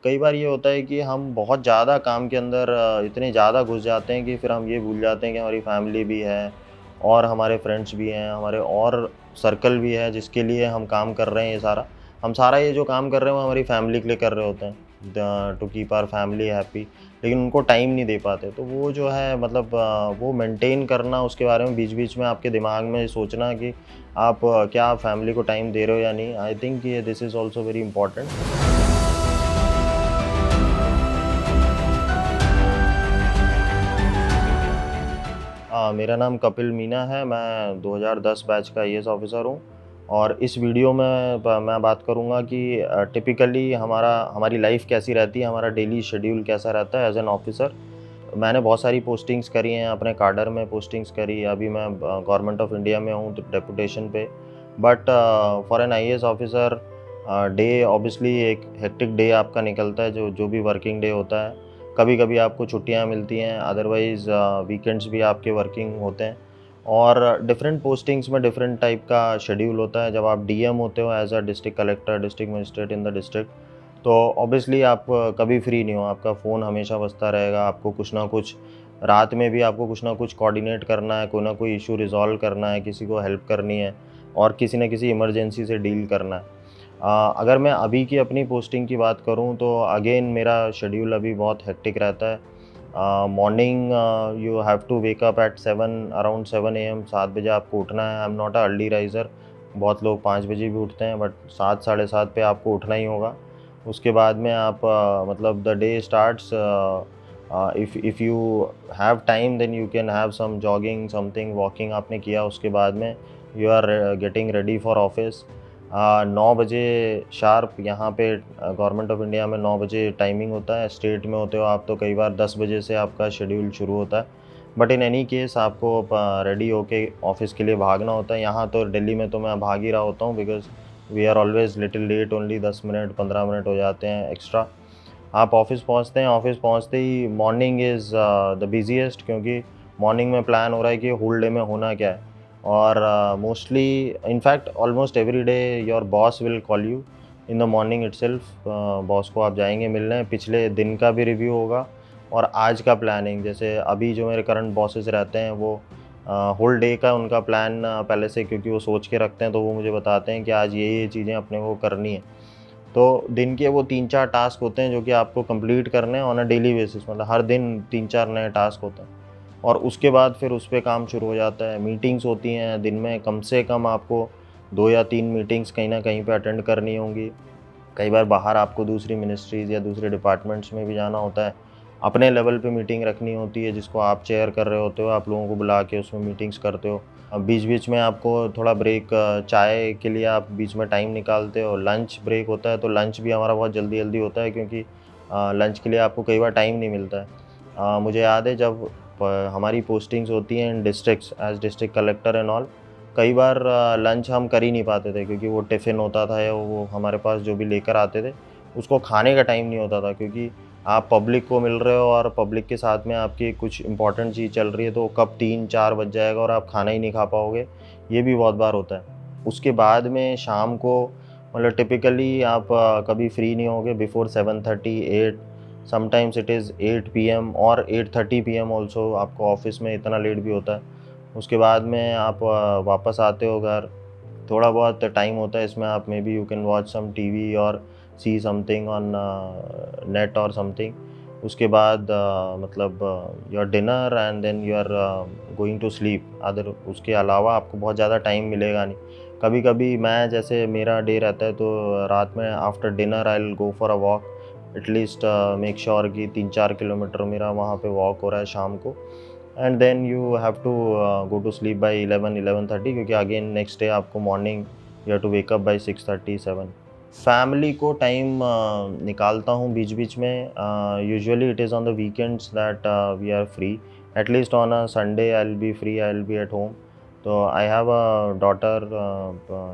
कई बार ये होता है कि हम बहुत ज़्यादा काम के अंदर इतने ज़्यादा घुस जाते हैं कि फिर हम ये भूल जाते हैं कि हमारी फैमिली भी है और हमारे फ्रेंड्स भी हैं, हमारे और सर्कल भी है जिसके लिए हम काम कर रहे हैं ये सारा। हम सारा ये जो काम कर रहे हैं वो हमारी फैमिली के लिए कर रहे होते हैं, to keep our family happy, लेकिन उनको टाइम नहीं दे पाते। तो वो जो है मतलब वो मेंटेन करना, उसके बारे में बीच-बीच में आपके दिमाग में सोचना कि आप क्या फैमिली को टाइम दे रहे हो या नहीं, आई थिंक ये this is also very important. मेरा नाम कपिल मीना है, मैं 2010 बैच का आईएएस ऑफ़िसर हूँ और इस वीडियो में मैं बात करूँगा कि टिपिकली हमारी लाइफ़ कैसी रहती है, हमारा डेली शेड्यूल कैसा रहता है एज़ एन ऑफ़िसर। मैंने बहुत सारी पोस्टिंग्स करी हैं, अपने कैडर में पोस्टिंग्स करी, अभी मैं गवर्नमेंट ऑफ़ इंडिया में हूँ तो डेपुटेशन पे। But for an IAS officer day obviously एक हेक्टिक डे आपका निकलता है, जो जो भी वर्किंग डे होता है। कभी-कभी आपको छुट्टियाँ मिलती हैं, अदरवाइज़ वीकेंड्स भी आपके वर्किंग होते हैं और डिफरेंट पोस्टिंग्स में डिफरेंट टाइप का शेड्यूल होता है। जब आप डीएम होते हो as a district collector, district magistrate in the district, तो ऑब्वियसली आप कभी फ्री नहीं हो, आपका फ़ोन हमेशा बजता रहेगा, आपको कुछ ना कुछ रात में भी आपको कुछ ना कुछ कोऑर्डिनेट करना है, कोई ना कोई इश्यू रिज़ॉल्व करना है, किसी को हेल्प करनी है और किसी न किसी इमरजेंसी से डील करना है। अगर मैं अभी की अपनी पोस्टिंग की बात करूँ तो अगेन मेरा शेड्यूल अभी बहुत हेक्टिक रहता है। Morning you have to wake up at 7 around 7 AM, 7 बजे आपको उठना है। I am not a early riser, बहुत लोग 5 बजे भी उठते हैं बट 7 साढ़े 7 पे आपको उठना ही होगा। उसके बाद में आप मतलब the day starts, if you have time then you can have some jogging something, walking आपने किया उसके बाद में you are getting ready for office. 9 बजे शार्प यहाँ पे गवर्नमेंट ऑफ इंडिया में 9 बजे टाइमिंग होता है। स्टेट में होते हो आप तो कई बार 10 बजे से आपका शेड्यूल शुरू होता है। बट इन एनी केस आपको रेडी होके ऑफ़िस के लिए भागना होता है। यहाँ तो दिल्ली में तो मैं भाग ही रहा होता हूँ because we are always little late only, 10 minute 15 minute हो जाते हैं एक्स्ट्रा। आप ऑफ़िस पहुँचते हैं, ऑफ़िस पहुँचते ही मॉर्निंग इज़ द बिज़ीएस्ट, क्योंकि मॉर्निंग में प्लान हो रहा है कि होल डे में होना क्या है। और mostly in fact almost every day your boss will call you in the morning itself. Boss को आप जाएँगे मिलने, पिछले दिन का भी रिव्यू होगा और आज का प्लानिंग। जैसे अभी जो मेरे करंट बॉसेस रहते हैं वो होल डे का उनका प्लान पहले से, क्योंकि वो सोच के रखते हैं, तो वो मुझे बताते हैं कि आज ये चीज़ें अपने को करनी है। तो दिन के वो 3-4 टास्क होते हैं जो कि आपको कंप्लीट करने हैं ऑन अ डेली बेसिस, मतलब हर दिन 3-4 नए टास्क होते हैं और उसके बाद फिर उस पे काम शुरू हो जाता है। मीटिंग्स होती हैं दिन में, कम से कम आपको 2 या 3 मीटिंग्स कहीं न कहीं पे अटेंड करनी होंगी। कई बार बाहर आपको दूसरी मिनिस्ट्रीज़ या दूसरे डिपार्टमेंट्स में भी जाना होता है। अपने लेवल पे मीटिंग रखनी होती है जिसको आप चेयर कर रहे होते हो, आप लोगों को बुला के उसमें मीटिंग्स करते हो। बीच-बीच में आपको थोड़ा ब्रेक, चाय के लिए आप बीच में टाइम निकालते हो। लंच ब्रेक होता है तो लंच भी हमारा बहुत जल्दी-जल्दी होता है, क्योंकि लंच के लिए आपको कई बार टाइम नहीं मिलता है। मुझे याद है जब हमारी पोस्टिंग्स होती हैं in districts as district collector and all, कई बार लंच हम कर ही नहीं पाते थे, क्योंकि वो टिफ़िन होता था या वो हमारे पास जो भी लेकर आते थे, उसको खाने का टाइम नहीं होता था, क्योंकि आप पब्लिक को मिल रहे हो और पब्लिक के साथ में आपकी कुछ इम्पोर्टेंट चीज़ चल रही है, तो कब 3-4 बज जाएगा और आप खाना ही नहीं खा पाओगे, ये भी बहुत बार होता है। उसके बाद में शाम को मतलब टिपिकली आप कभी फ्री नहीं होगे before 7:30, 8, sometimes it is 8 PM और 8:30 पीएम ऑल्सो, आपको ऑफ़िस में इतना लेट भी होता है। उसके बाद में आप वापस आते हो घर, थोड़ा बहुत टाइम होता है इसमें, आप may be you can watch some TV और सी समथिंग ऑन नेट और समथिंग। उसके बाद मतलब your dinner and then you are going to sleep. Other उसके अलावा आपको बहुत ज़्यादा टाइम मिलेगा नहीं। कभी-कभी मैं, जैसे मेरा डे रहता है तो रात में after dinner I will go for a walk, at least make sure कि 3-4 किलोमीटर मेरा वहाँ पे वॉक हो रहा है शाम को। And then you have to go to sleep by 11-11:30, क्योंकि अगेन नेक्स्ट डे आपको morning you have to wake up by 6:30-7। Family को टाइम निकालता हूँ बीच-बीच में। Usually it is on the weekends that we are free. At least on a Sunday I will be free, I will be at home. तो I have a daughter,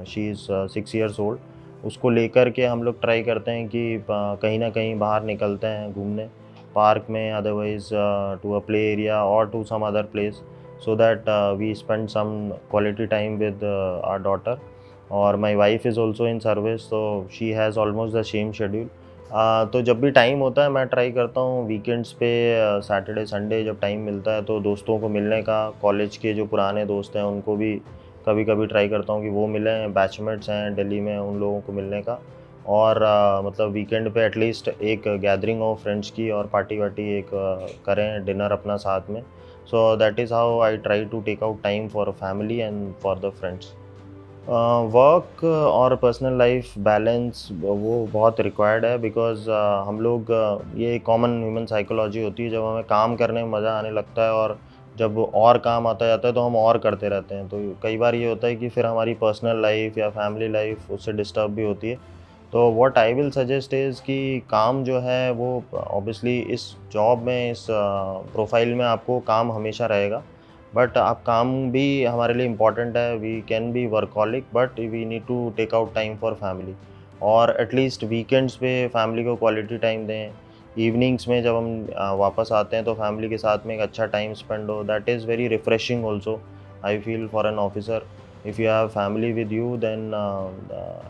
she is 6 years old. उसको लेकर के हम लोग try करते हैं कि कहीं न कहीं बाहर निकलते हैं घूमने, पार्क में, otherwise to a play area और to some other place, so that we spend some quality time with our daughter. और my wife is also in service, so she has almost the same schedule. तो जब भी time होता है मैं try करता हूँ वीकेंड्स पे, सैटरडे संडे जब टाइम मिलता है तो दोस्तों को मिलने का, कॉलेज के जो पुराने दोस्त हैं उनको भी कभी-कभी ट्राई करता हूँ कि वो मिलें, बैचमेट्स हैं दिल्ली में उन लोगों को मिलने का। और मतलब वीकेंड पे एटलीस्ट एक गैदरिंग हो फ्रेंड्स की और पार्टी-वार्टी एक करें डिनर अपना साथ में। So that is how I try to take out time for family and for the friends. Work और पर्सनल लाइफ बैलेंस वो बहुत रिक्वायर्ड है, बिकॉज़ हम लोग ये कॉमन ह्यूमन साइकोलॉजी होती है, जब हमें काम करने में मज़ा आने लगता है और जब और काम आता जाता है तो हम और करते रहते हैं। तो कई बार ये होता है कि फिर हमारी पर्सनल लाइफ या फैमिली लाइफ उससे डिस्टर्ब भी होती है। तो what I will suggest is कि काम जो है वो ऑब्वियसली इस जॉब में, इस प्रोफ़ाइल में आपको काम हमेशा रहेगा। बट आप काम भी हमारे लिए इम्पॉर्टेंट है, we can be workaholic but we need to take out time for family. और एटलीस्ट वीकेंड्स पे फैमिली को क्वालिटी टाइम दें। इवनिंग्स में जब हम वापस आते हैं तो फैमिली के साथ में एक अच्छा टाइम स्पेंड हो, that is very refreshing also I feel for an officer. If you have family with you then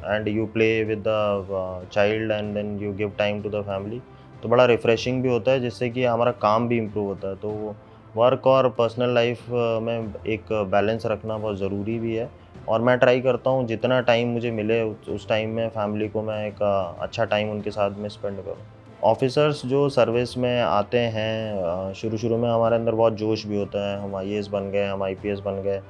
and you play with the child and then you give time to the family, तो बड़ा refreshing भी होता है जिससे कि हमारा काम भी इम्प्रूव होता है। तो वर्क और पर्सनल लाइफ में एक बैलेंस रखना बहुत ज़रूरी भी है। और मैं ट्राई करता हूँ जितना टाइम मुझे मिले उस टाइम में फैमिली को मैं एक अच्छा टाइम उनके साथ में स्पेंड करूँ। ऑफ़िसर्स जो सर्विस में आते हैं, शुरू-शुरू में हमारे अंदर बहुत जोश भी होता है, हम आईएएस बन गए, हम आईपीएस बन गए।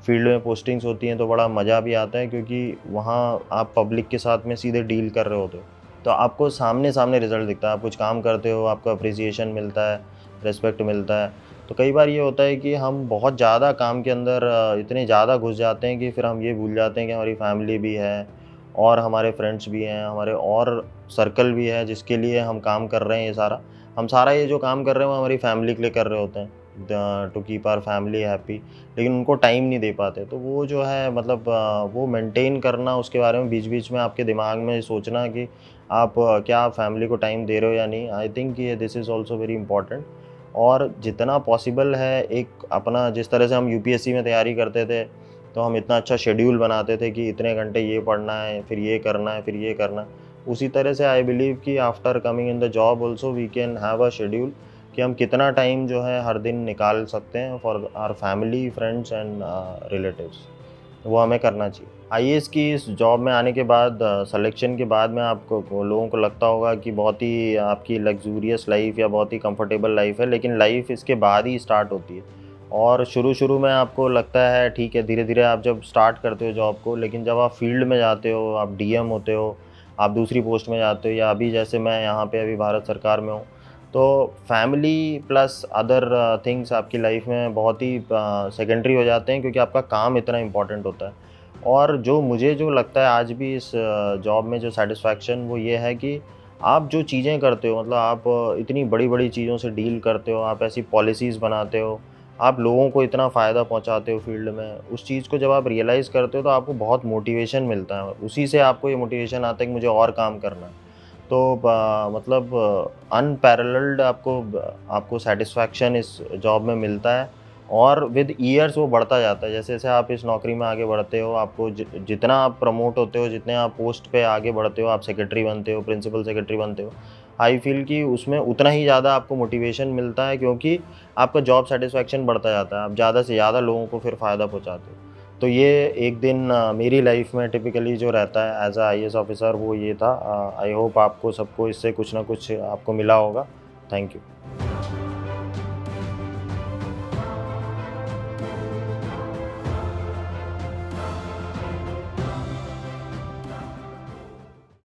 फील्ड में पोस्टिंग्स होती हैं तो बड़ा मज़ा भी आता है, क्योंकि वहाँ आप पब्लिक के साथ में सीधे डील कर रहे होते हो। तो आपको सामने-सामने रिज़ल्ट दिखता है, आप कुछ काम करते हो, आपको एप्रिसिएशन मिलता है, रिस्पेक्ट मिलता है। तो कई बार ये होता है कि हम बहुत ज़्यादा काम के अंदर इतने ज़्यादा घुस जाते हैं कि फिर हम ये भूल जाते हैं कि हमारी फैमिली भी है और हमारे फ्रेंड्स भी हैं, हमारे और सर्कल भी है जिसके लिए हम काम कर रहे हैं ये सारा। हम सारा ये जो काम कर रहे हैं वो हमारी फैमिली के लिए कर रहे होते हैं, to keep our family happy, लेकिन उनको टाइम नहीं दे पाते। तो वो जो है मतलब वो मेंटेन करना, उसके बारे में बीच-बीच में आपके दिमाग में सोचना कि आप क्या फैमिली को टाइम दे रहे हो या नहीं, आई थिंक ये this is also very important. और जितना पॉसिबल है एक अपना, जिस तरह से हम यूपीएससी में तैयारी करते थे, तो हम इतना अच्छा शेड्यूल बनाते थे कि इतने घंटे ये पढ़ना है, फिर ये करना है, फिर ये करना है। उसी तरह से आई बिलीव कि after coming in the job also we can have a schedule कि हम कितना टाइम जो है हर दिन निकाल सकते हैं for our family, friends and relatives. वो हमें करना चाहिए। आईएएस की इस जॉब में आने के बाद, सिलेक्शन के बाद में आपको लोगों को लगता होगा कि बहुत ही आपकी लग्ज़ूरियस लाइफ़ या बहुत ही कंफर्टेबल लाइफ़ है, लेकिन लाइफ़ इसके बाद ही स्टार्ट होती है। और शुरू-शुरू में आपको लगता है ठीक है, धीरे-धीरे आप जब स्टार्ट करते हो जॉब को, लेकिन जब आप फील्ड में जाते हो, आप डीएम होते हो, आप दूसरी पोस्ट में जाते हो, या अभी जैसे मैं यहाँ पे अभी भारत सरकार में हूँ, तो फैमिली प्लस अदर थिंग्स आपकी लाइफ में बहुत ही सेकेंडरी हो जाते हैं, क्योंकि आपका काम इतना इम्पोर्टेंट होता है। और जो मुझे जो लगता है आज भी इस जॉब में जो सैटिस्फैक्शन, वो ये है कि आप जो चीज़ें करते हो, मतलब आप इतनी बड़ी-बड़ी चीज़ों से डील करते हो, आप ऐसी पॉलिसीज़ बनाते हो, आप लोगों को इतना फ़ायदा पहुँचाते हो फील्ड में, उस चीज़ को जब आप रियलाइज़ करते हो तो आपको बहुत मोटिवेशन मिलता है। उसी से आपको ये मोटिवेशन आता है कि मुझे और काम करना है। तो मतलब अनपैरेलल्ड आपको सैटिस्फैक्शन इस जॉब में मिलता है, और विद ईयर्स वो बढ़ता जाता है। जैसे-जैसे आप इस नौकरी में आगे बढ़ते हो, आपको जितना आप प्रमोट होते हो, जितने आप पोस्ट पे आगे बढ़ते हो, आप सेक्रेटरी बनते हो, प्रिंसिपल सेक्रेटरी बनते हो, आई फ़ील कि उसमें उतना ही ज़्यादा आपको मोटिवेशन मिलता है, क्योंकि आपका जॉब सैटिस्फैक्शन बढ़ता जाता है। आप ज़्यादा से ज़्यादा लोगों को फिर फ़ायदा पहुँचाते हो। तो ये एक दिन मेरी लाइफ में टिपिकली जो रहता है एज़ अ आईएएस ऑफ़िसर, वो ये था। आई होप आपको सबको इससे कुछ ना कुछ आपको मिला होगा। Thank you.